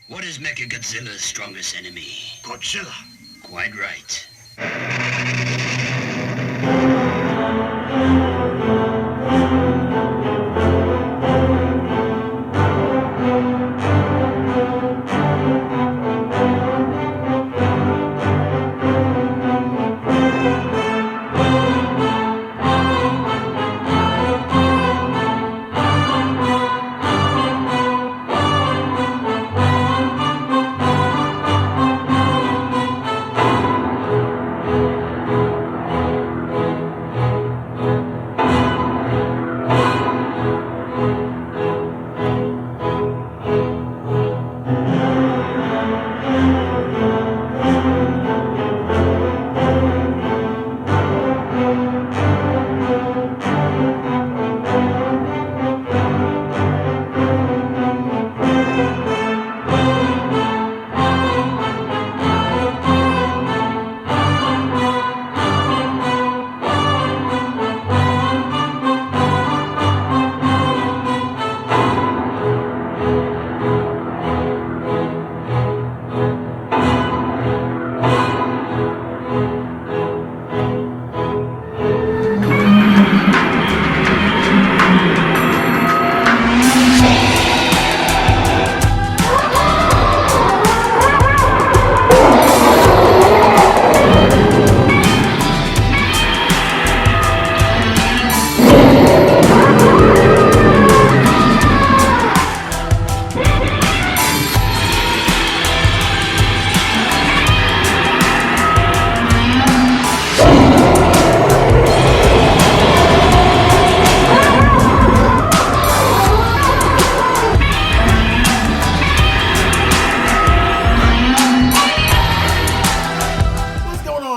What is Mechagodzilla's strongest enemy? Godzilla. Quite right.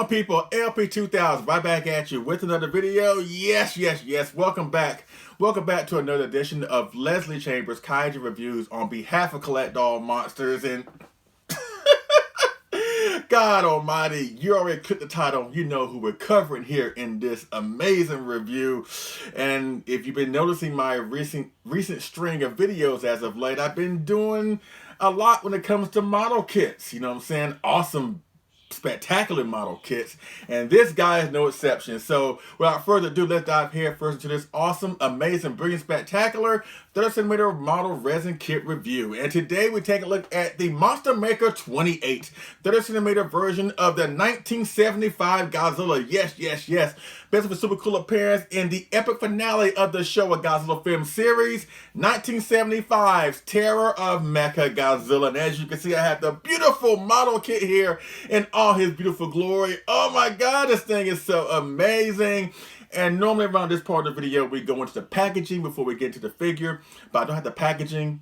People, LP2000 right back at you with another video. Yes, welcome back to another edition of Leslie Chambers Kaiju Reviews on behalf of Collect All Monsters. And God almighty, you already clicked the title, you know who we're covering here in this amazing review. And if you've been noticing my recent string of videos as of late, I've been doing a lot when it comes to model kits, you know what I'm saying? Awesome, spectacular model kits, and this guy is no exception. So without further ado, let's dive here first into this awesome, amazing, brilliant, spectacular 30cm model resin kit review. And today we take a look at the Monster Maker 28 30cm version of the 1975 Godzilla. Yes, best of a super cool appearance in the epic finale of the Showa Godzilla film series, 1975's Terror of Mechagodzilla. And as you can see, I have the beautiful model kit here in all his beautiful glory. Oh my God, this thing is so amazing. And normally around this part of the video, we go into the packaging before we get to the figure, but I don't have the packaging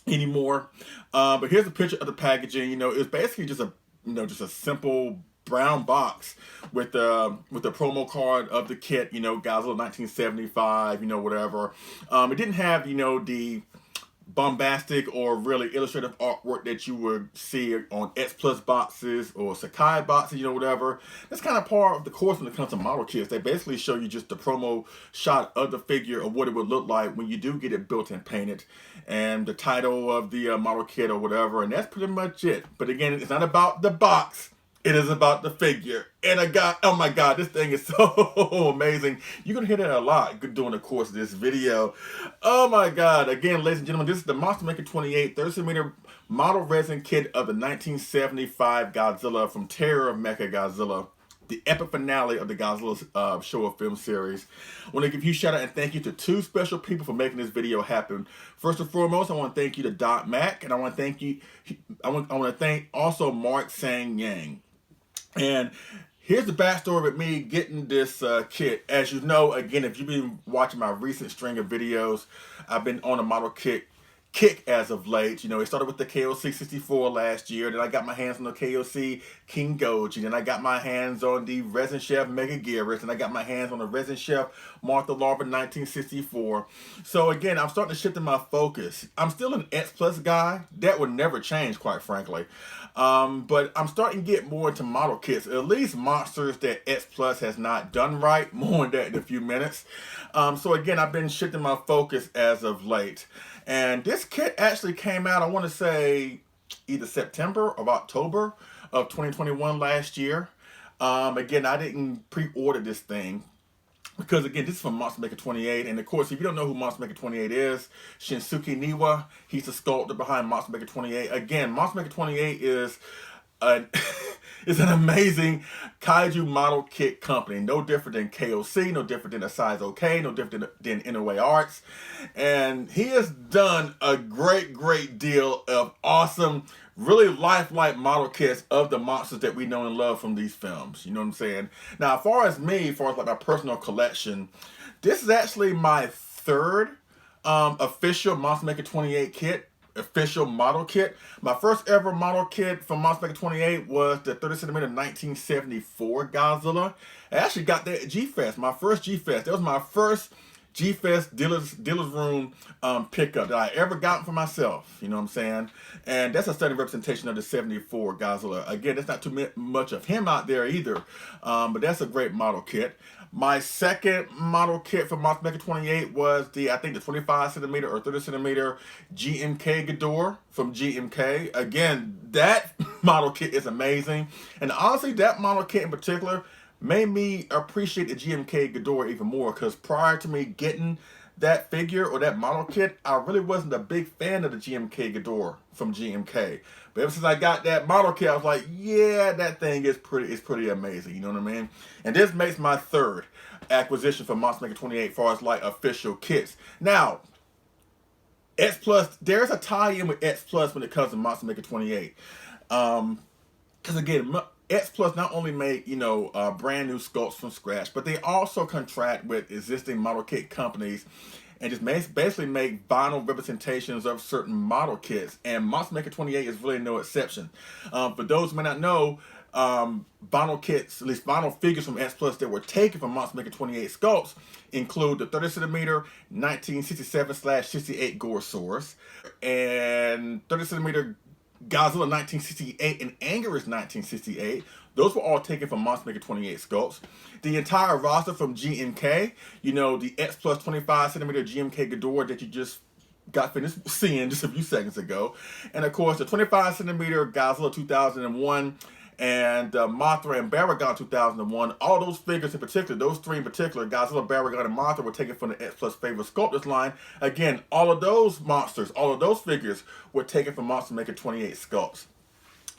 anymore. But here's a picture of the packaging. You know, it's basically just a simple brown box with the promo card of the kit, you know, Godzilla 1975, you know, whatever. It didn't have, you know, the bombastic or really illustrative artwork that you would see on X Plus boxes or Sakai boxes, you know, whatever. That's kind of part of the course when it comes to model kits. They basically show you just the promo shot of the figure of what it would look like when you do get it built and painted, and the title of the model kit or whatever, and that's pretty much it. But again, it's not about the box. It is about the figure. And oh my God, this thing is so amazing. You're going to hear that a lot during the course of this video. Oh my God. Again, ladies and gentlemen, this is the Monster Maker 28 30cm model resin kit of the 1975 Godzilla from Terror of Mechagodzilla, the epic finale of the Godzilla Showa film series. I want to give you a shout out and thank you to two special people for making this video happen. First and foremost, I want to thank you to Doc Mac, and I want to thank also Mark Sang Yang. And here's the backstory with me getting this kit. As you know, again, if you've been watching my recent string of videos, I've been on a model kit kick as of late. You know, it started with the KOC 64 last year. Then I got my hands on the KOC King Goji. Then I got my hands on the Resin Chef Mega Gearus. And I got my hands on the Resin Chef Martha Larva 1964. So again, I'm starting to shift in my focus. I'm still an X Plus guy. That would never change, quite frankly. But I'm starting to get more into model kits, at least monsters that X Plus has not done right. More on that in a few minutes. So again, I've been shifting my focus as of late. And this kit actually came out, I want to say, either September or October of 2021 last year. Again, I didn't pre-order this thing because, again, this is from Monster Maker 28, and of course, if you don't know who Monster Maker 28 is, Shinsuke Niwa, he's the sculptor behind Monster Maker 28. Again, Monster Maker 28 is an is an amazing kaiju model kit company. No different than KOC, no different than Size OK, no different than Innerway Arts. And he has done a great deal of awesome, really lifelike model kits of the monsters that we know and love from these films. You know what I'm saying? Now, as far as like my personal collection, this is actually my third official Monster Maker 28 kit. Official model kit. My first ever model kit from Monster Maker 28 was the 30cm 1974 Godzilla. I actually got that at G-Fest, my first G-Fest. That was my first G-Fest dealer's room pickup that I ever got for myself. You know what I'm saying? And that's a stunning representation of the 74 Godzilla. Again, there's not too much of him out there either, but that's a great model kit. My second model kit for Monster Maker 28 was I think the 25cm or 30cm GMK Ghidorah from GMK. Again, that model kit is amazing. And honestly, that model kit in particular made me appreciate the GMK Ghidorah even more, because prior to me getting that figure or that model kit, I really wasn't a big fan of the GMK Ghidorah from GMK. But ever since I got that model kit, I was like, yeah, that thing is pretty amazing. You know what I mean? And this makes my third acquisition for Monster Maker 28 as far as like official kits. Now, X Plus, there's a tie-in with X Plus when it comes to Monster Maker 28. Because again, X Plus not only make, brand new sculpts from scratch, but they also contract with existing model kit companies and just basically make vinyl representations of certain model kits. And Monster Maker 28 is really no exception. For those who may not know, vinyl kits, at least vinyl figures from X Plus that were taken from Monster Maker 28 sculpts include the 30cm 1967/68 Gorosaurus and 30cm Godzilla 1968 and Anguirus 1968. Those were all taken from Monster Maker 28 sculpts. The entire roster from GMK, the X Plus 25cm GMK Ghidorah that you just got finished seeing just a few seconds ago. And of course, the 25cm Godzilla 2001 and Mothra and Baragon 2001. All those figures in particular, those three in particular, Godzilla, Baragon, and Mothra, were taken from the X Plus Favorite Sculptors line. Again, all of those monsters, all of those figures were taken from Monster Maker 28 sculpts.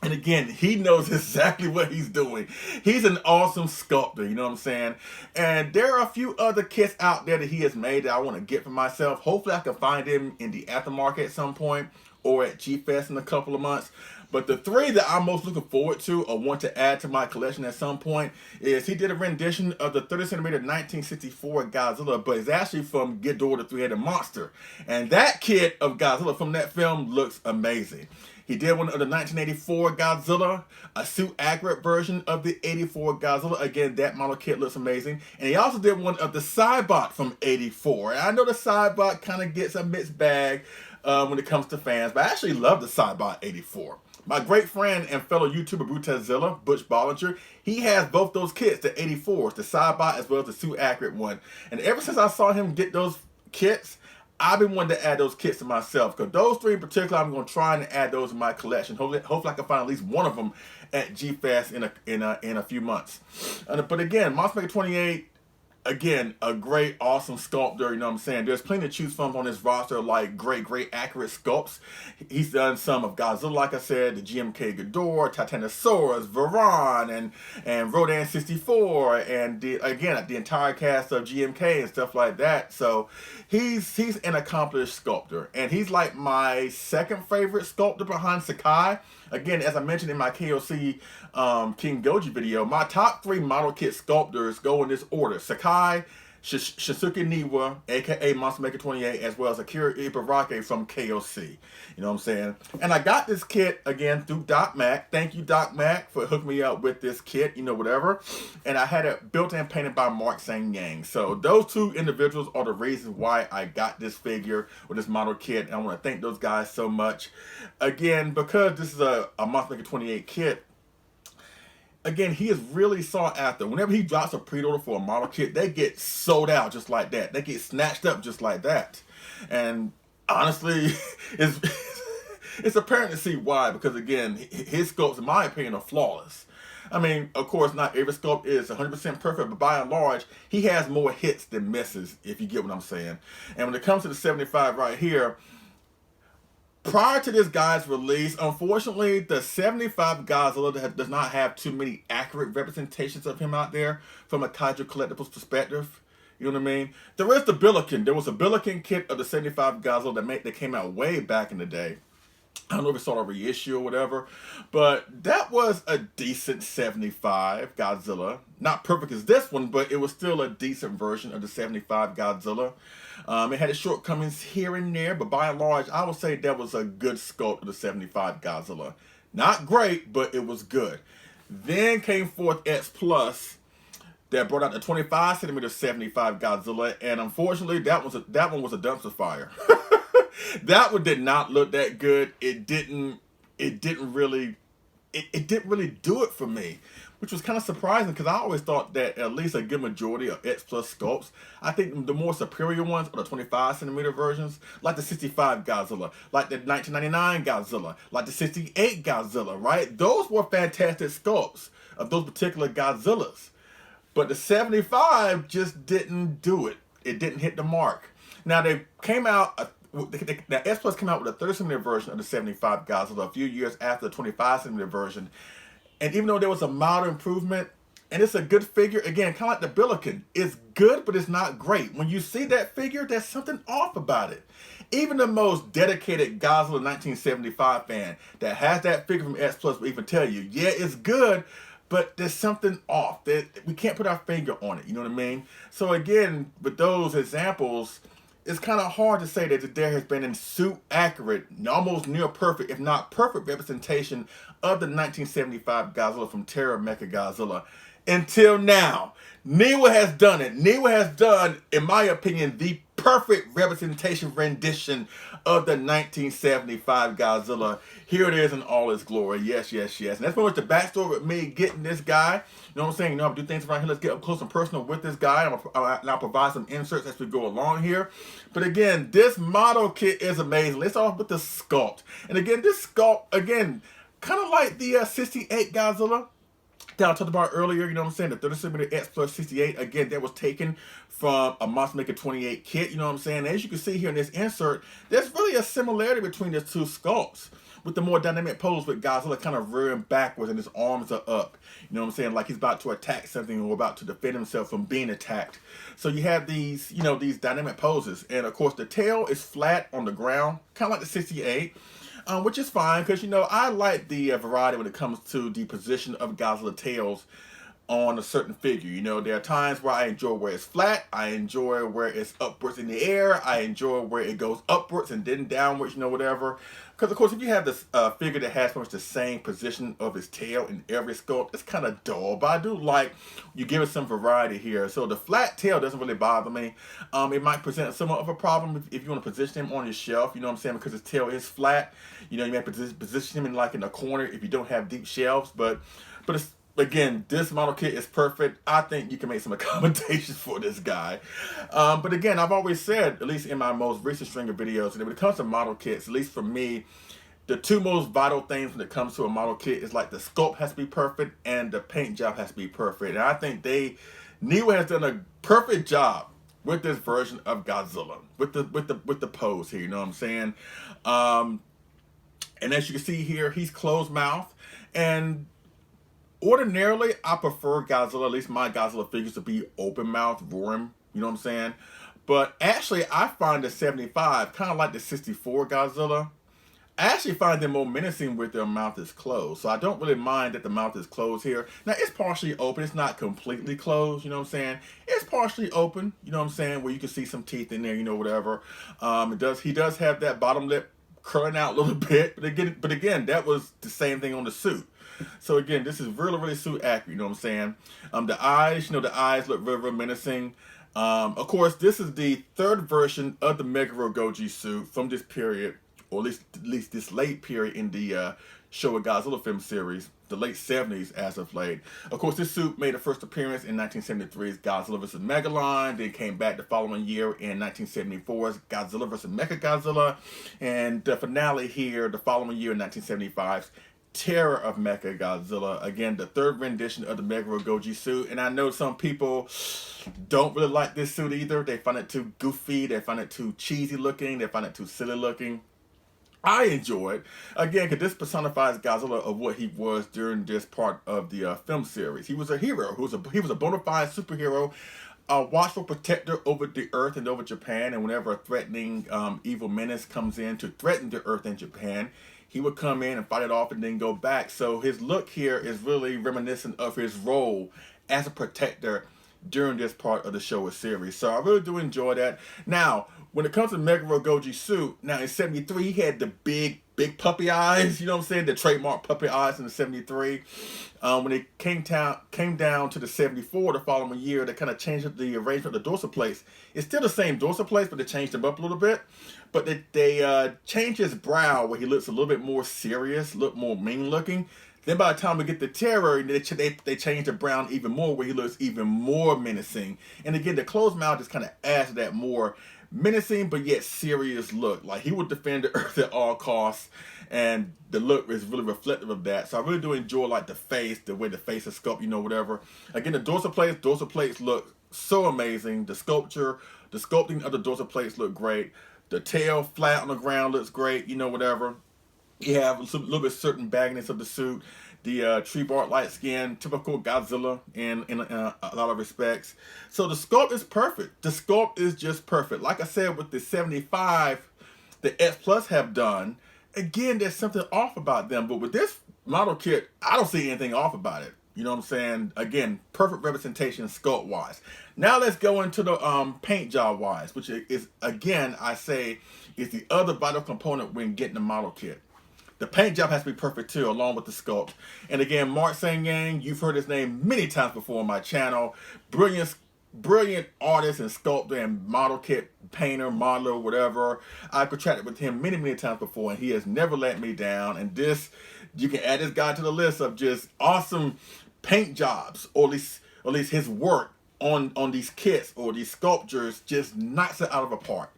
And again, he knows exactly what he's doing. He's an awesome sculptor, you know what I'm saying? And there are a few other kits out there that he has made that I want to get for myself. Hopefully I can find him in the aftermarket at some point or at G-Fest in a couple of months. But the three that I'm most looking forward to or want to add to my collection at some point is he did a rendition of the 30cm 1964 Godzilla, but it's actually from Ghidorah the Three-Headed Monster. And that kit of Godzilla from that film looks amazing. He did one of the 1984 Godzilla, a suit accurate version of the 84 Godzilla. Again, that model kit looks amazing. And he also did one of the Cybot from 84. And I know the Cybot kind of gets a mixed bag when it comes to fans, but I actually love the Cybot 84. My great friend and fellow YouTuber Brutazilla, Butch Bollinger, he has both those kits, the 84s, the Cybot as well as the suit accurate one. And ever since I saw him get those kits, I've been wanting to add those kits to myself, because those three in particular, I'm going to try and add those in my collection. Hopefully I can find at least one of them at G-Fest in a few months. But again, Monster Maker 28, again, a great, awesome sculptor, you know what I'm saying? There's plenty to choose from on his roster, like great accurate sculpts. He's done some of Godzilla, like I said, the GMK Ghidorah, Titanosaurus, Varan, and Rodan 64, and the entire cast of GMK and stuff like that. So he's an accomplished sculptor, and he's like my second favorite sculptor behind Sakai. Again, as I mentioned in my KOC King Goji video, my top three model kit sculptors go in this order: Sakai, Shinsuke Niwa, aka Monster Maker 28, as well as Akira Ibaraki from KOC. You know what I'm saying? And I got this kit again through Doc Mac. Thank you, Doc Mac, for hooking me up with this kit, whatever. And I had it built and painted by Mark Sang Yang. So those two individuals are the reasons why I got this figure or this model kit. And I want to thank those guys so much. Again, because this is a Monster Maker 28 kit, again, he is really sought after. Whenever he drops a pre-order for a model kit, they get sold out just like that. They get snatched up just like that. And honestly, It's apparent to see why, because again, his sculpts, in my opinion, are flawless. I mean, of course, not every sculpt is 100% perfect, but by and large, he has more hits than misses, if you get what I'm saying. And when it comes to the 75 right here, prior to this guy's release, unfortunately, the 75 Godzilla does not have too many accurate representations of him out there from a Kaiju collectibles perspective. You know what I mean? There is the Billiken. There was a Billiken kit of the 75 Godzilla that came out way back in the day. I don't know if it's saw a reissue or whatever, but that was a decent 75 Godzilla. Not perfect as this one, but it was still a decent version of the 75 Godzilla. It had its shortcomings here and there, but by and large, I would say that was a good sculpt of the 75 Godzilla. Not great, but it was good. Then came forth X Plus that brought out the 25cm 75 Godzilla, and unfortunately, that one was a dumpster fire. That one did not look that good. It didn't really do it for me, which was kind of surprising because I always thought that at least a good majority of X Plus sculpts, I think the more superior ones are the 25cm versions, like the 65 Godzilla, like the 1999 Godzilla, like the 68 Godzilla, right? Those were fantastic sculpts of those particular Godzillas. But the 75 just didn't do it. It didn't hit the mark. Now they came out, the S Plus came out with a 30cm version of the 75 Godzilla a few years after the 25cm version. And even though there was a mild improvement, and it's a good figure, again, kind of like the Billiken, it's good, but it's not great. When you see that figure, there's something off about it. Even the most dedicated Godzilla 1975 fan that has that figure from S Plus will even tell you, yeah, it's good, but there's something off. We can't put our finger on it, you know what I mean? So again, with those examples, it's kind of hard to say that there has been a suit accurate, almost near perfect, if not perfect representation of the 1975 Godzilla from Terror of Mechagodzilla until now. Newa has done it. Newa has done, in my opinion, the perfect representation rendition of the 1975 Godzilla. Here it is in all its glory. Yes, yes, yes. And that's pretty much the backstory with me getting this guy. You know what I'm saying? You know, I'm do things around here. Let's get up close and personal with this guy. And I'll provide some inserts as we go along here. But again, this model kit is amazing. Let's start off with the sculpt. And again, this sculpt, again, kind of like the 68 Godzilla that I talked about earlier, you know what I'm saying, the 30cm X Plus 68, again, that was taken from a Monster Maker 28 kit, you know what I'm saying. As you can see here in this insert, there's really a similarity between the two sculpts, with the more dynamic pose with Godzilla kind of rearing backwards and his arms are up, you know what I'm saying, like he's about to attack something or about to defend himself from being attacked. So you have these, you know, these dynamic poses, and of course the tail is flat on the ground, kind of like the 68. Which is fine, because, you know, I like the variety when it comes to the position of Godzilla tails on a certain figure. You know, there are times where I enjoy where it's flat, I enjoy where it's upwards in the air, I enjoy where it goes upwards and then downwards, you know, whatever. Because, of course, if you have this figure that has pretty much the same position of its tail in every sculpt, it's kind of dull. But I do like you give it some variety here. So the flat tail doesn't really bother me. It might present somewhat of a problem if you want to position him on your shelf, you know what I'm saying, because his tail is flat. You know, you may have to position him in, like, in a corner if you don't have deep shelves. But it's, again, this model kit is perfect. I think you can make some accommodations for this guy. But again, I've always said, at least in my most recent string of videos, that when it comes to model kits, at least for me, the two most vital things when it comes to a model kit is like the sculpt has to be perfect and the paint job has to be perfect. And I think Newa has done a perfect job with this version of Godzilla, with the pose here, you know what I'm saying? And as you can see here, he's closed mouth, and ordinarily, I prefer Godzilla, at least my Godzilla figures, to be open mouth, roaring, you know what I'm saying? But actually, I find the 75, kind of like the 64 Godzilla, I actually find them more menacing with their mouth is closed. So I don't really mind that the mouth is closed here. Now, it's partially open. It's not completely closed, you know what I'm saying? It's partially open, you know what I'm saying, where you can see some teeth in there, you know, whatever. He does have that bottom lip curling out a little bit. But again, that was the same thing on the suit. So again, this is really, really suit accurate, you know what I'm saying? The eyes, you know, the eyes look very, very menacing. Of course, this is the third version of the Mechagodzilla suit from this period, or at least this late period in the Showa Godzilla film series, the late 70s as of late. Of course, this suit made a first appearance in 1973's Godzilla vs. Megalon, then came back the following year in 1974's Godzilla vs. Mechagodzilla, and the finale here the following year in 1975's Terror of Mechagodzilla. Again, the third rendition of the Mechagodzilla suit, and I know some people don't really like this suit either. They find it too goofy, they find it too cheesy looking, they find it too silly looking. I enjoy it, again, because this personifies Godzilla of what he was during this part of the film series. He was a hero. He was a bona fide superhero, a watchful protector over the Earth and over Japan, and whenever a threatening evil menace comes in to threaten the Earth and Japan, he would come in and fight it off and then go back. So his look here is really reminiscent of his role as a protector during this part of the Showa series. So I really do enjoy that. Now, when it comes to Mechagodzilla suit, now in 73, he had the big puppy eyes, you know what I'm saying? The trademark puppy eyes in the 73. When it came down to the 74, the following year, they kind of changed up the arrangement of the dorsal plates. It's still the same dorsal plates, but they changed them up a little bit. But they changed his brow where he looks a little bit more serious, look more mean looking. Then by the time we get to Terror, they change the brown even more where he looks even more menacing. And again, the closed mouth just kind of adds to that more menacing but yet serious look. Like he would defend the Earth at all costs, and the look is really reflective of that. So I really do enjoy like the face, the way the face is sculpted, you know, whatever. Again, the dorsal plates look so amazing. The sculpting of the dorsal plates look great. The tail flat on the ground looks great, you know, whatever. You have a little bit certain bagginess of the suit. The tree bark light skin, typical Godzilla in a lot of respects. So the sculpt is perfect. The sculpt is just perfect. Like I said, with the 75, the S Plus have done, again, there's something off about them. But with this model kit, I don't see anything off about it. You know what I'm saying? Again, perfect representation sculpt-wise. Now let's go into the paint job-wise, which is, again, I say, is the other vital component when getting the model kit. The paint job has to be perfect too, along with the sculpt. And again, Mark Sang-yang, you've heard his name many times before on my channel. Brilliant artist and sculptor and model kit painter, modeler, whatever. I've contracted with him many times before, and he has never let me down. And this, you can add this guy to the list of just awesome paint jobs, or at least his work on these kits or these sculptures just knocks it out of the park.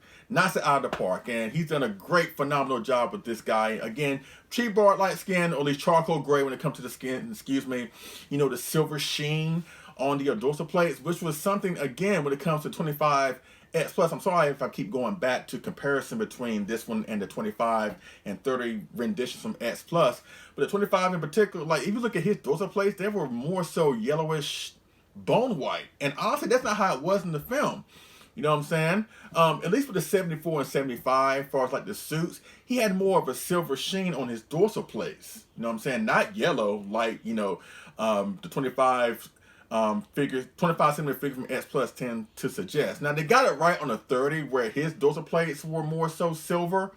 And he's done a great, phenomenal job with this guy. Again, tree bark light skin, or at least charcoal gray when it comes to the skin, excuse me. You know, the silver sheen on the dorsal plates, which was something, again, when it comes to 25 X Plus. I'm sorry if I keep going back to comparison between this one and the 25 and 30 renditions from X Plus. But the 25 in particular, like, if you look at his dorsal plates, they were more so yellowish bone white. And honestly, that's not how it was in the film. You know what I'm saying? At least with the 74 and 75, as far as like the suits, he had more of a silver sheen on his dorsal plates. You know what I'm saying? Not yellow like, you know, the 25 centimeter figure from X Plus tend to suggest. Now they got it right on the 30 where his dorsal plates were more so silver.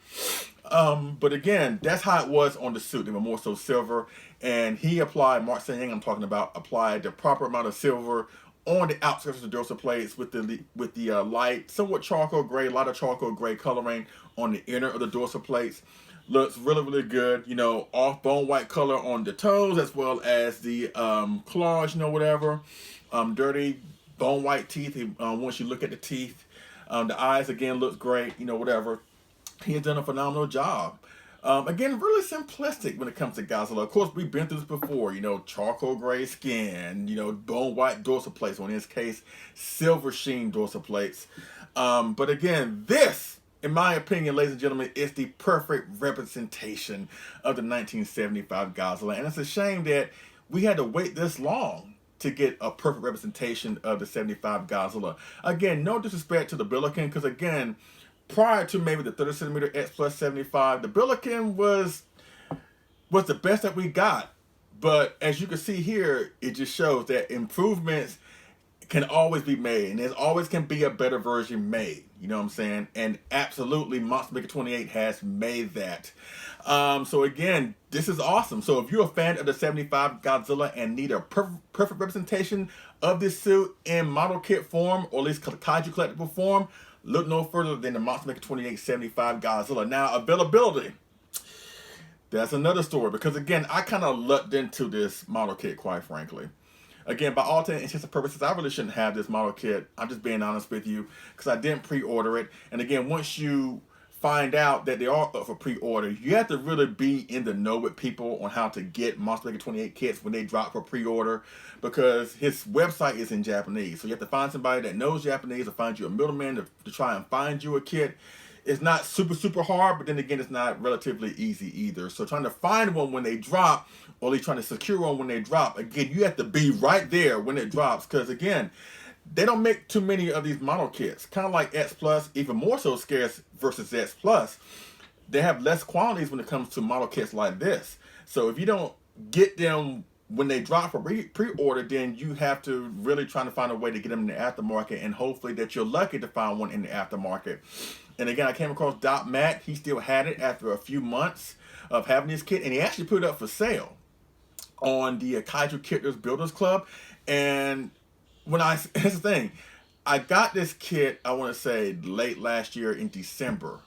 But again, that's how it was on the suit. They were more so silver, and he applied, Mark Sang-yang I'm talking about, applied the proper amount of silver on the outskirts of the dorsal plates with the light, somewhat charcoal gray, lighter charcoal gray coloring on the inner of the dorsal plates. Looks really good. You know, off bone white color on the toes as well as the claws, you know, whatever. Dirty bone white teeth. Once you look at the teeth, the eyes again looks great, you know, whatever. He has done a phenomenal job. Again, really simplistic when it comes to Godzilla. Of course, we've been through this before, you know, charcoal gray skin, you know, bone white dorsal plates, or in this case, silver sheen dorsal plates. But again, this, in my opinion, ladies and gentlemen, is the perfect representation of the 1975 Godzilla. And it's a shame that we had to wait this long to get a perfect representation of the 75 Godzilla. Again, no disrespect to the Billiken, because again, prior to maybe the 30 centimeter X Plus 75, the Billiken was the best that we got. But as you can see here, it just shows that improvements can always be made, and there's always can be a better version made. You know what I'm saying? And absolutely, Monster Maker 28 has made that. So again, this is awesome. So if you're a fan of the 75 Godzilla and need a perfect representation of this suit in model kit form, or at least Kaiju collectible form, Look no further than the Monster Maker 2875 Godzilla. Now, availability. That's another story, because again, I kind of lucked into this model kit, quite frankly. Again, by all intents and purposes, I really shouldn't have this model kit. I'm just being honest with you, because I didn't pre-order it. And again, once you find out that they are up for pre-order, you have to really be in the know with people on how to get Monster Maker 28 kits when they drop for pre-order, because his website is in Japanese. So you have to find somebody that knows Japanese, or find you a middleman to try and find you a kit. It's not super hard, but then again, it's not relatively easy either. So trying to find one when they drop, or at least trying to secure one when they drop, again, you have to be right there when it drops, because again, they don't make too many of these model kits. Kind of like X Plus, even more so scarce versus X Plus. They have less quantities when it comes to model kits like this. So if you don't get them when they drop for pre-order, then you have to really try to find a way to get them in the aftermarket, and hopefully that you're lucky to find one in the aftermarket. And again, I came across Dot Mac. He still had it after a few months of having this kit, and he actually put it up for sale on the Kaiju Kitters Builders Club. And here's the thing, I got this kit, I want to say late last year in December,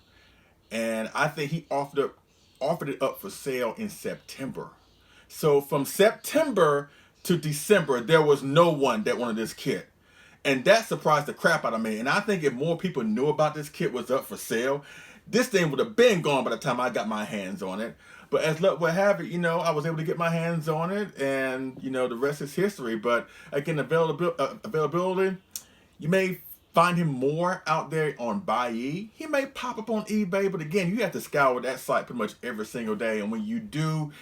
and I think he offered it up for sale in September. So from September to December, there was no one that wanted this kit. And that surprised the crap out of me. And I think if more people knew about this kit was up for sale, this thing would have been gone by the time I got my hands on it. But as luck would have it, I was able to get my hands on it, and the rest is history. But again, availability, you may find him more out there on Buyee. He may pop up on eBay, but again, you have to scour that site pretty much every single day. And when you do,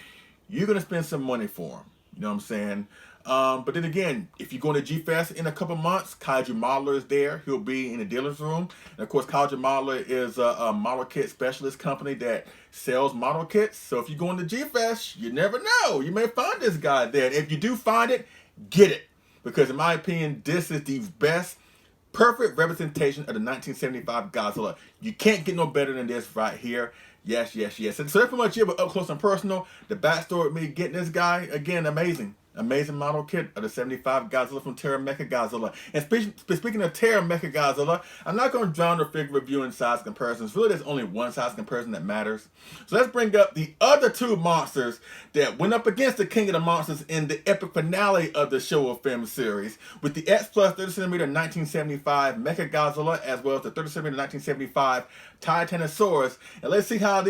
you're going to spend some money for him. You know what I'm saying? But then again, if you go to G-Fest in a couple months, Kaiju Modeler is there. He'll be in the dealer's room. And of course, Kaiju Modeler is a model kit specialist company that sells model kits. So if you go into G-Fest, you never know. You may find this guy there. And if you do find it, get it. Because in my opinion, this is the best, perfect representation of the 1975 Godzilla. You can't get no better than this right here. Yes. And so that's pretty much it, but up close and personal. The backstory of me getting this guy, again, amazing. Amazing model kit of the 75 Godzilla from Terror of Mechagodzilla. And speaking of Terror of Mechagodzilla, I'm not going to drown the figure review in size comparisons. Really, there's only one size comparison that matters. So let's bring up the other two monsters that went up against the King of the Monsters in the epic finale of the Showa film series, with the X Plus 30cm 1975 Mechagodzilla, as well as the 30cm 1975 Titanosaurus. And let's see how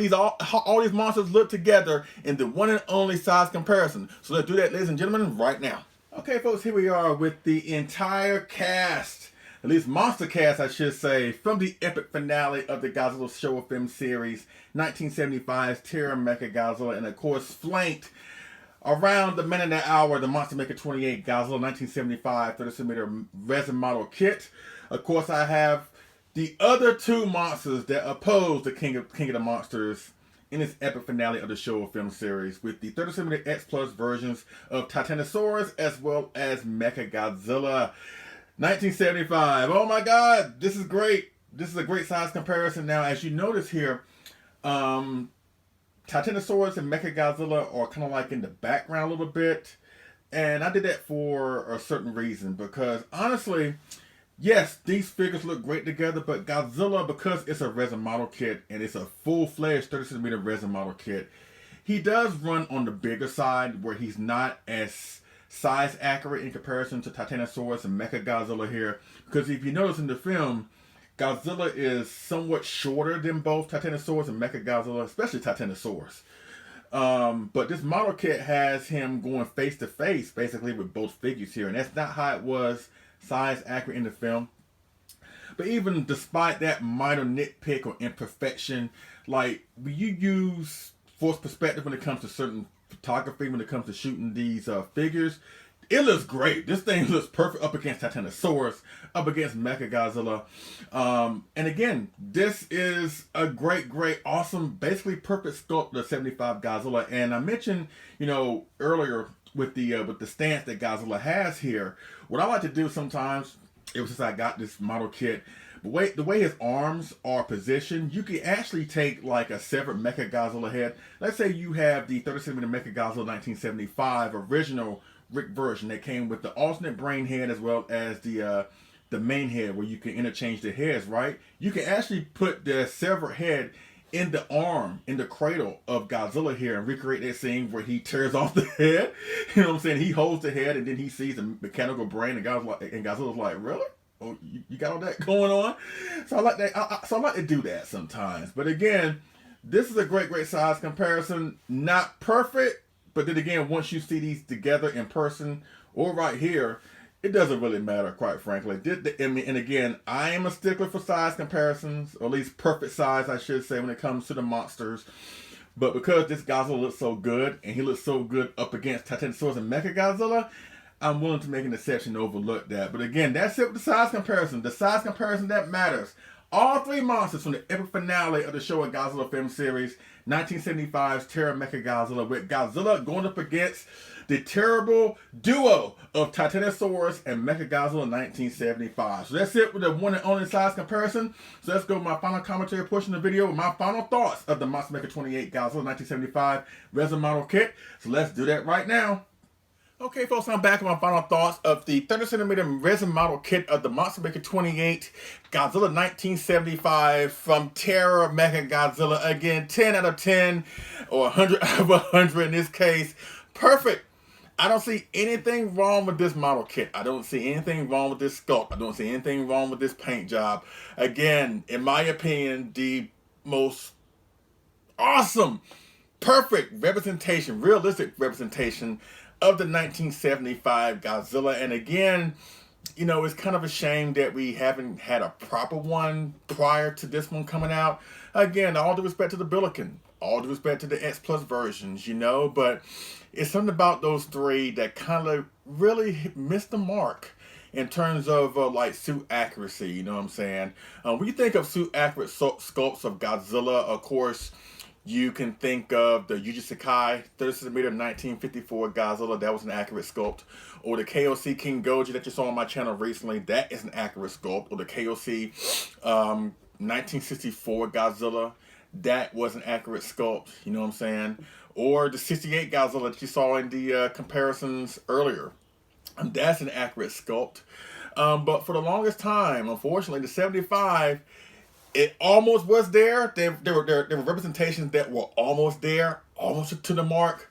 all these monsters look together in the one and only size comparison. So let's do that, ladies and gentlemen, right now. Okay, folks, here we are with the entire cast, at least monster cast, I should say, from the epic finale of the Godzilla Showa film series, 1975's Terror of Mechagodzilla, and of course, flanked around the minute and an hour, the Monster Maker 28 Godzilla 1975 30cm resin model kit. Of course, I have the other two monsters that oppose the King of the Monsters in its epic finale of the Showa film series, with the 30cm X Plus versions of Titanosaurus as well as Mechagodzilla 1975. Oh my God, this is great. This is a great size comparison. Now, as you notice here, Titanosaurus and Mechagodzilla are kind of like in the background a little bit. And I did that for a certain reason, because honestly, yes, these figures look great together, but Godzilla, because it's a resin model kit and it's a full-fledged 30cm resin model kit, he does run on the bigger side, where he's not as size accurate in comparison to Titanosaurus and Mechagodzilla here. Because if you notice in the film, Godzilla is somewhat shorter than both Titanosaurus and Mechagodzilla, especially Titanosaurus. But this model kit has him going face to face basically with both figures here, and that's not how it was size accurate in the film. But even despite that minor nitpick or imperfection, like when you use forced perspective when it comes to certain photography, when it comes to shooting these figures, it looks great. This thing looks perfect up against Titanosaurus, up against Mechagodzilla. And again, this is a great, awesome, basically perfect sculpt of the 75 Godzilla. And I mentioned, earlier with the stance that Godzilla has here, what I like to do sometimes, ever since I got this model kit, the way his arms are positioned, you can actually take like a severed Mechagodzilla head. Let's say you have the 30cm Mechagodzilla 1975 original Rick version that came with the alternate brain head as well as the the main head where you can interchange the heads, right? You can actually put the severed head in the arm, in the cradle of Godzilla here and recreate that scene where he tears off the head. You know what I'm saying? He holds the head and then he sees the mechanical brain and Godzilla's like, really? Oh, you got all that going on? So I like that. I like to do that sometimes. But again, this is a great size comparison. Not perfect, but then again, once you see these together in person or right here, it doesn't really matter, quite frankly. And again, I am a stickler for size comparisons, or at least perfect size, I should say, when it comes to the monsters. But because this Godzilla looks so good, and he looks so good up against 30cm Mechagodzilla, I'm willing to make an exception to overlook that. But again, that's it with the size comparison. The size comparison that matters. All three monsters from the epic finale of the Showa Godzilla film series, 1975's Terror of Mechagodzilla, with Godzilla going up against the terrible duo of Titanosaurus and Mechagodzilla 1975. So that's it with the one and only size comparison. So let's go to my final commentary portion of the video with my final thoughts of the Monster Maker 28 Godzilla 1975 resin model kit. So let's do that right now. Okay, folks, I'm back with my final thoughts of the 30cm resin model kit of the Monster Maker 28 Godzilla 1975 from Terror of Mechagodzilla. Again, 10 out of 10 or 100 out of 100 in this case. Perfect. I don't see anything wrong with this model kit. I don't see anything wrong with this sculpt. I don't see anything wrong with this paint job. Again, in my opinion, the most awesome, perfect representation, realistic representation of the 1975 Godzilla. And again, you know, it's kind of a shame that we haven't had a proper one prior to this one coming out. Again, all due respect to the Billiken, all due respect to the X Plus versions, you know, but it's something about those three that kind of really missed the mark in terms of like suit accuracy, you know what I'm saying? When you think of suit accurate sculpts of Godzilla, of course, you can think of the Yuji Sakai 30cm 1954 Godzilla. That was an accurate sculpt. Or the KOC King Goji that you saw on my channel recently. That is an accurate sculpt. Or the KOC 1964 Godzilla. That was an accurate sculpt. You know what I'm saying? Or the 68 Godzilla that you saw in the comparisons earlier. That's an accurate sculpt. But for the longest time, unfortunately, the 75... it almost was there. There were representations that were almost there, almost to the mark.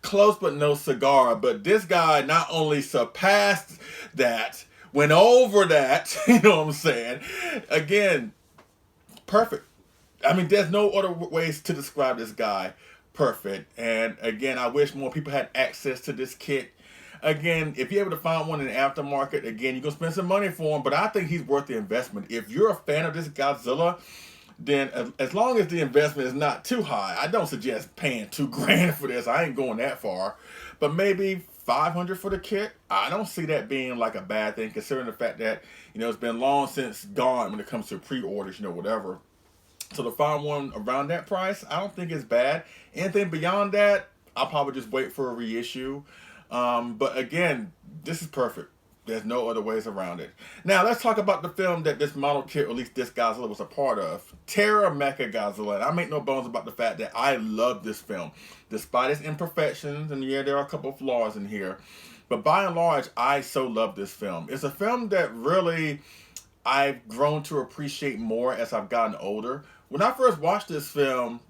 Close but no cigar. But this guy not only surpassed that, went over that, you know what I'm saying? Again, perfect. I mean, there's no other ways to describe this guy. Perfect. And again, I wish more people had access to this kit. Again, if you're able to find one in the aftermarket, again, you're going to spend some money for him, but I think he's worth the investment. If you're a fan of this Godzilla, then as long as the investment is not too high, I don't suggest paying $2 grand for this. I ain't going that far. But maybe $500 for the kit, I don't see that being like a bad thing, considering the fact that, you know, it's been long since gone when it comes to pre-orders, you know, whatever. So to find one around that price, I don't think it's bad. Anything beyond that, I'll probably just wait for a reissue. But again, this is perfect. There's no other ways around it. Now, let's talk about the film that this model kit, or at least this Godzilla, was a part of. Terror of Mechagodzilla. And I make no bones about the fact that I love this film. Despite its imperfections, and yeah, there are a couple of flaws in here. But by and large, I so love this film. It's a film that really I've grown to appreciate more as I've gotten older. When I first watched this film,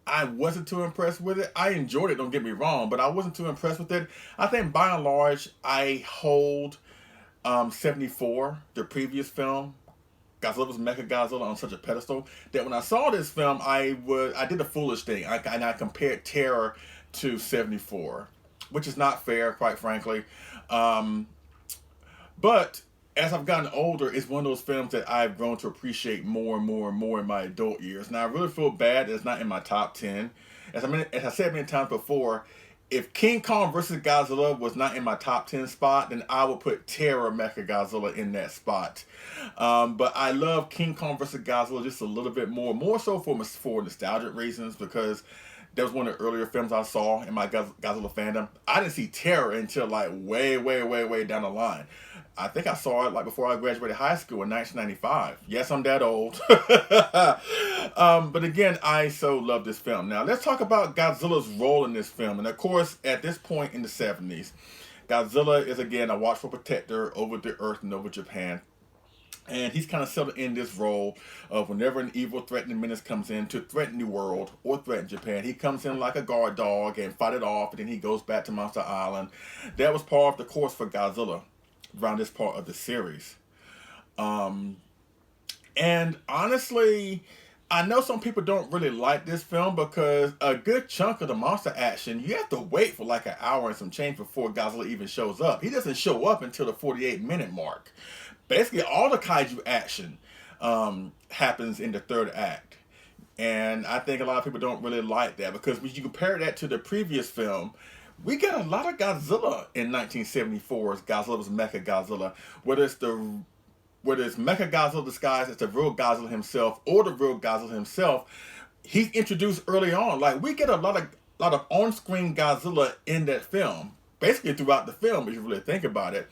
I wasn't too impressed with it. I enjoyed it, don't get me wrong, but I wasn't too impressed with it. I think by and large, I hold 74, the previous film, Godzilla's Mechagodzilla, on such a pedestal that when I saw this film, I did a foolish thing. And I compared Terror to 74, which is not fair, quite frankly. But as I've gotten older, it's one of those films that I've grown to appreciate more and more and more in my adult years. Now, I really feel bad that it's not in my top 10. As I said many times before, if King Kong vs. Godzilla was not in my top 10 spot, then I would put Terror of Mechagodzilla in that spot. But I love King Kong vs. Godzilla just a little bit more so for nostalgic reasons, because that was one of the earlier films I saw in my Godzilla fandom. I didn't see Terror until like way down the line. I think I saw it like before I graduated high school in 1995. Yes, I'm that old. But again, I so love this film. Now, let's talk about Godzilla's role in this film. And of course, at this point in the 70s, Godzilla is again a watchful protector over the Earth and over Japan. And he's kind of settled in this role of whenever an evil threatening menace comes in to threaten the world or threaten Japan, he comes in like a guard dog and fight it off, and then he goes back to Monster Island. That was part of the course for Godzilla around this part of the series. And honestly, I know some people don't really like this film because a good chunk of the monster action, you have to wait for like an hour and some change before Godzilla even shows up. He doesn't show up until the 48-minute mark. Basically, all the kaiju action happens in the third act. And I think a lot of people don't really like that because when you compare that to the previous film, we got a lot of Godzilla in 1974's Godzilla's Mechagodzilla, whether it's Mechagodzilla disguised as the real Godzilla himself or the real Godzilla himself. He's introduced early on. Like, we get a lot of on-screen Godzilla in that film, basically throughout the film, if you really think about it.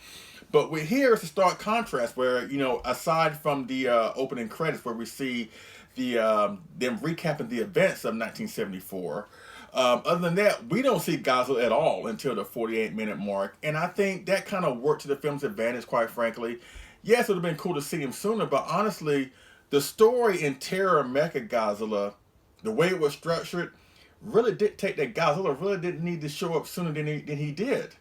But we're here, it's a stark contrast where, you know, aside from the opening credits where we see them recapping the events of 1974, other than that, we don't see Godzilla at all until the 48-minute mark. And I think that kind of worked to the film's advantage, quite frankly. Yes, it would have been cool to see him sooner, but honestly, the story in Terror of Mechagodzilla, the way it was structured, really dictate that Godzilla really didn't need to show up sooner than he did.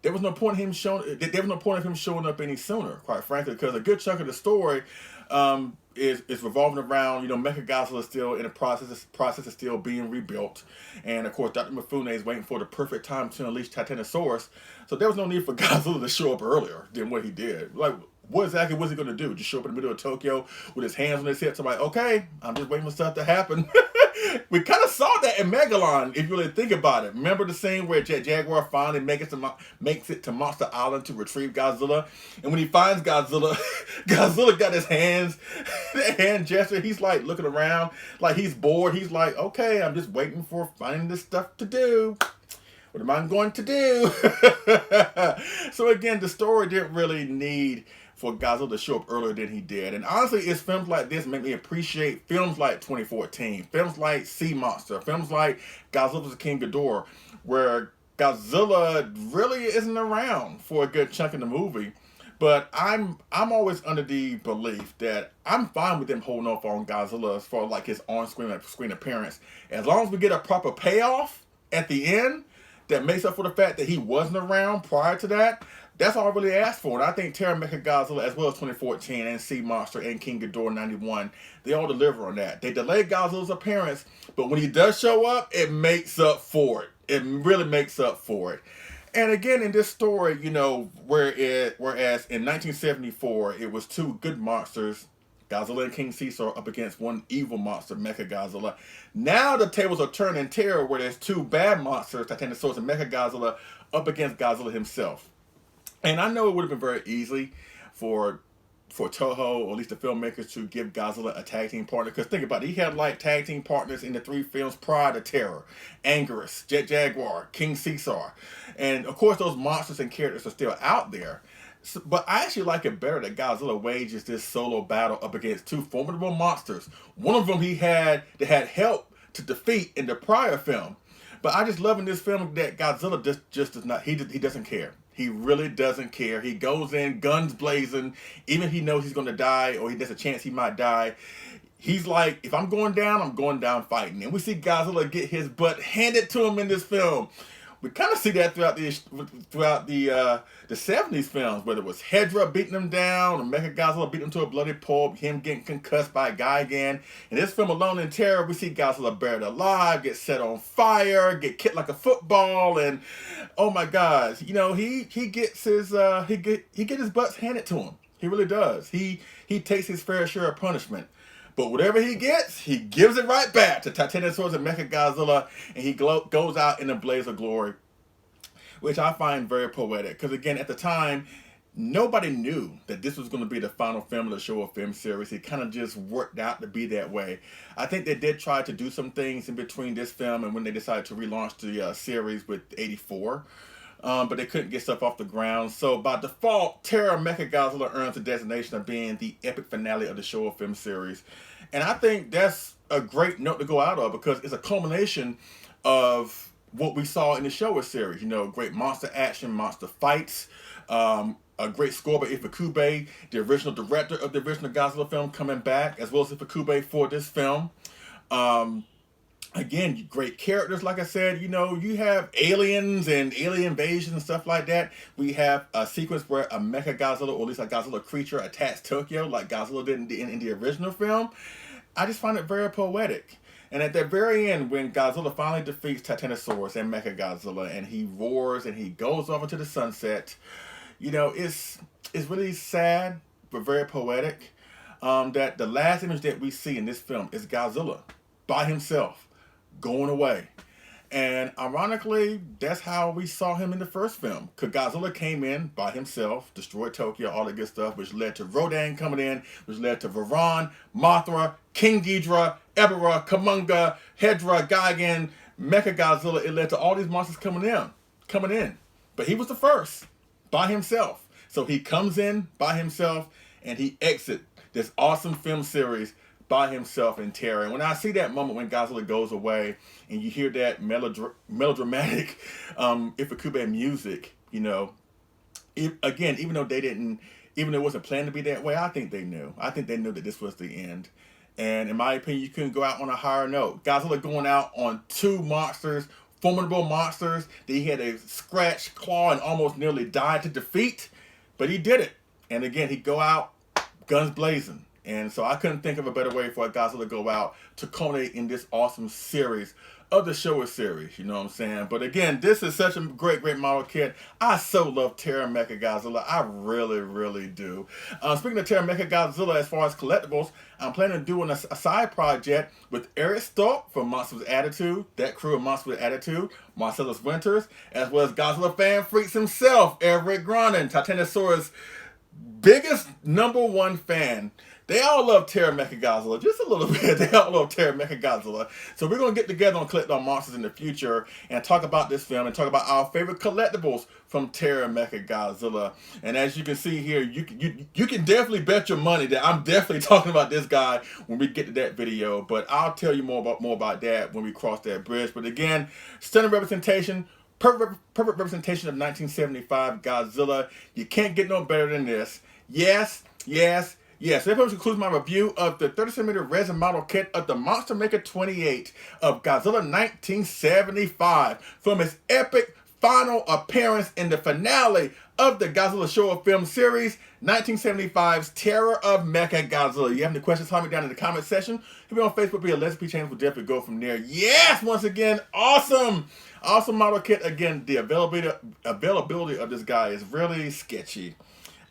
There was no point in him showing up any sooner, quite frankly, because a good chunk of the story is revolving around, you know, Mechagodzilla is still in the process is still being rebuilt, and of course Dr. Mifune is waiting for the perfect time to unleash Titanosaurus. So there was no need for Godzilla to show up earlier than what he did. Like, what exactly was he going to do? Just show up in the middle of Tokyo with his hands on his hips? I'm like, okay, I'm just waiting for stuff to happen. We kind of saw that in Megalon, if you really think about it. Remember the scene where Jaguar finally makes it to Monster Island to retrieve Godzilla? And when he finds Godzilla, Godzilla got his hands, the hand gesture. He's like looking around, like he's bored. He's like, okay, I'm just waiting for finding this stuff to do. What am I going to do? So again, the story didn't really need for Godzilla to show up earlier than he did. And honestly, it's films like this make me appreciate films like 2014, films like Sea Monster, films like Godzilla's King Ghidorah, where Godzilla really isn't around for a good chunk of the movie. But I'm always under the belief that I'm fine with them holding off on Godzilla as far as like his on-screen appearance. As long as we get a proper payoff at the end that makes up for the fact that he wasn't around prior to that, that's all I really asked for. And I think Terror of Mechagodzilla, as well as 2014 and Sea Monster and King Ghidorah 91, they all deliver on that. They delayed Godzilla's appearance, but when he does show up, it makes up for it. It really makes up for it. And again, in this story, you know, whereas in 1974, it was two good monsters, Godzilla and King Caesar, up against one evil monster, Mechagodzilla. Now the tables are turned in Terror, where there's two bad monsters, Titanosaurus and Mechagodzilla, up against Godzilla himself. And I know it would have been very easy for Toho, or at least the filmmakers, to give Godzilla a tag team partner. Because think about it, he had like tag team partners in the three films prior to Terror. Anguirus, Jet Jaguar, King Caesar. And of course those monsters and characters are still out there. So, but I actually like it better that Godzilla wages this solo battle up against two formidable monsters. One of them that had help to defeat in the prior film. But I just love in this film that Godzilla just does not, he doesn't care. He really doesn't care. He goes in, guns blazing, even if he knows he's going to die or there's a chance he might die. He's like, if I'm going down fighting. And we see Godzilla get his butt handed to him in this film. We kind of see that throughout the 70s films, whether it was Hedra beating him down, or Mechagodzilla beating him to a bloody pulp, him getting concussed by Gigan. In this film alone, in Terror, we see Godzilla buried alive, get set on fire, get kicked like a football, and oh my God, you know, he gets his his butts handed to him. He really does. He takes his fair share of punishment. But whatever he gets, he gives it right back to Titanosaurus and Mechagodzilla, and he goes out in a blaze of glory, which I find very poetic. Because again, at the time, nobody knew that this was going to be the final film of the Showa film series. It kind of just worked out to be that way. I think they did try to do some things in between this film and when they decided to relaunch the series with 84. But they couldn't get stuff off the ground. So by default, Terror of Mechagodzilla earns the designation of being the epic finale of the Showa film series. And I think that's a great note to go out of because it's a culmination of what we saw in the Showa series. You know, great monster action, monster fights, a great score by Ifukube, the original director of the original Godzilla film, coming back, as well as Ifukube for this film. Again, great characters, like I said. You know, you have aliens and alien invasion and stuff like that. We have a sequence where a Mechagodzilla, or at least a Godzilla creature, attacks Tokyo like Godzilla did in the original film. I just find it very poetic. And at the very end, when Godzilla finally defeats Titanosaurus and Mechagodzilla, and he roars and he goes off into the sunset, you know, it's really sad, but very poetic. That the last image that we see in this film is Godzilla by himself, going away. And ironically, that's how we saw him in the first film. Because Godzilla came in by himself, destroyed Tokyo, all that good stuff, which led to Rodan coming in, which led to Varan, Mothra, King Ghidorah, Ebirah, Kumonga, Hedra, Gigan, Mechagodzilla. It led to all these monsters coming in. But he was the first, by himself. So he comes in by himself, and he exits this awesome film series by himself in Terror. And when I see that moment when Godzilla goes away and you hear that melodramatic Ifukube music, you know, again, even though it wasn't planned to be that way, I think they knew. I think they knew that this was the end. And in my opinion, you couldn't go out on a higher note. Godzilla going out on two monsters, formidable monsters that he had a scratch, claw, and almost nearly died to defeat. But he did it. And again, he'd go out guns blazing. And so I couldn't think of a better way for Godzilla to go out to culminate in this awesome series of the Showa series, you know what I'm saying? But again, this is such a great model kit. I so love Terror of Mechagodzilla. I really, really do. Speaking of Terror of Mechagodzilla, as far as collectibles, I'm planning on doing a side project with Eric Stoltz from Monsters with Attitude, that crew of Monsters with Attitude, Marcellus Winters, as well as Godzilla fan freaks himself, Everett Gronin, Titanosaurus' biggest #1 fan. They all love Terror Mechagodzilla, just a little bit. They all love Terror Mechagodzilla. So we're going to get together and collect our monsters in the future and talk about this film and talk about our favorite collectibles from Terror Mechagodzilla. And as you can see here, you can definitely bet your money that I'm definitely talking about this guy when we get to that video. But I'll tell you more about that when we cross that bridge. But again, stunning representation. Perfect representation of 1975 Godzilla. You can't get no better than this. Yes. So that concludes my review of the 30cm Resin model kit of the Monster Maker 28 of Godzilla 1975 from its epic final appearance in the finale of the Godzilla Showa film series, 1975's Terror of Mechagodzilla. You have any questions, comment down in the comment section. If you're on Facebook, be a Let's Be channel, we'll definitely go from there. Yes, once again, awesome model kit. Again, the availability of this guy is really sketchy.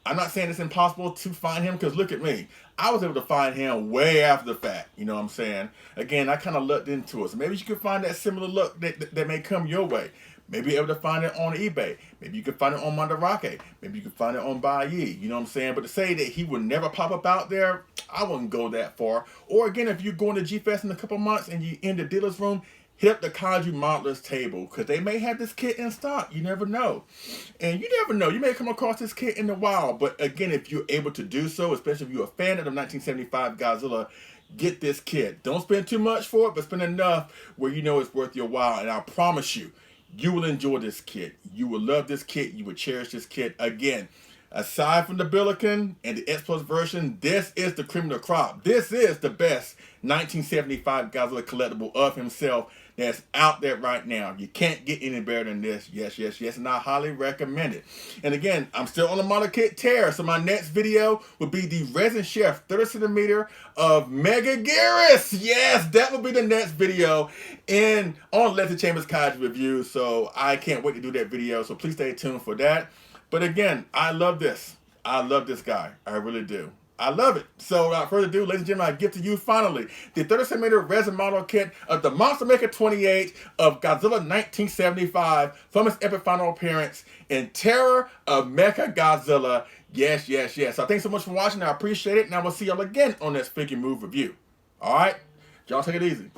I'm not saying it's impossible to find him, because look at me. I was able to find him way after the fact. You know what I'm saying? Again, I kind of looked into it. So maybe you could find that similar look that may come your way. Maybe you're able to find it on eBay. Maybe you can find it on Mandarake. Maybe you can find it on Baiyi. You know what I'm saying? But to say that he would never pop up out there, I wouldn't go that far. Or again, if you're going to G-Fest in a couple months and you're in the dealer's room, hit up the Kaiju modelers table, because they may have this kit in stock. You never know. And you never know. You may come across this kit in the wild. But again, if you're able to do so, especially if you're a fan of the 1975 Godzilla, get this kit. Don't spend too much for it, but spend enough where you know it's worth your while. And I promise you, you will enjoy this kit. You will love this kit. You will cherish this kit. Again, aside from the Billiken and the X Plus version, this is the cream of the crop. This is the best 1975 Godzilla collectible of himself that's out there right now. You can't get any better than this. Yes, and I highly recommend it. And again, I'm still on the model kit tear, so my next video will be the Resin Chef 30cm of Megaguirus. Yes, that will be the next video on Leslie Chambers Kaiju Review. So I can't wait to do that video, so please stay tuned for that. But again, I love this. I love this guy. I really do. I love it. So without further ado, ladies and gentlemen, I give to you finally the 30cm Resin model kit of the Monster Maker 28 of Godzilla 1975 from its epic final appearance in Terror of Mechagodzilla. Yes. So thanks so much for watching. I appreciate it. And I will see y'all again on that Figure Move review. All right? Y'all take it easy.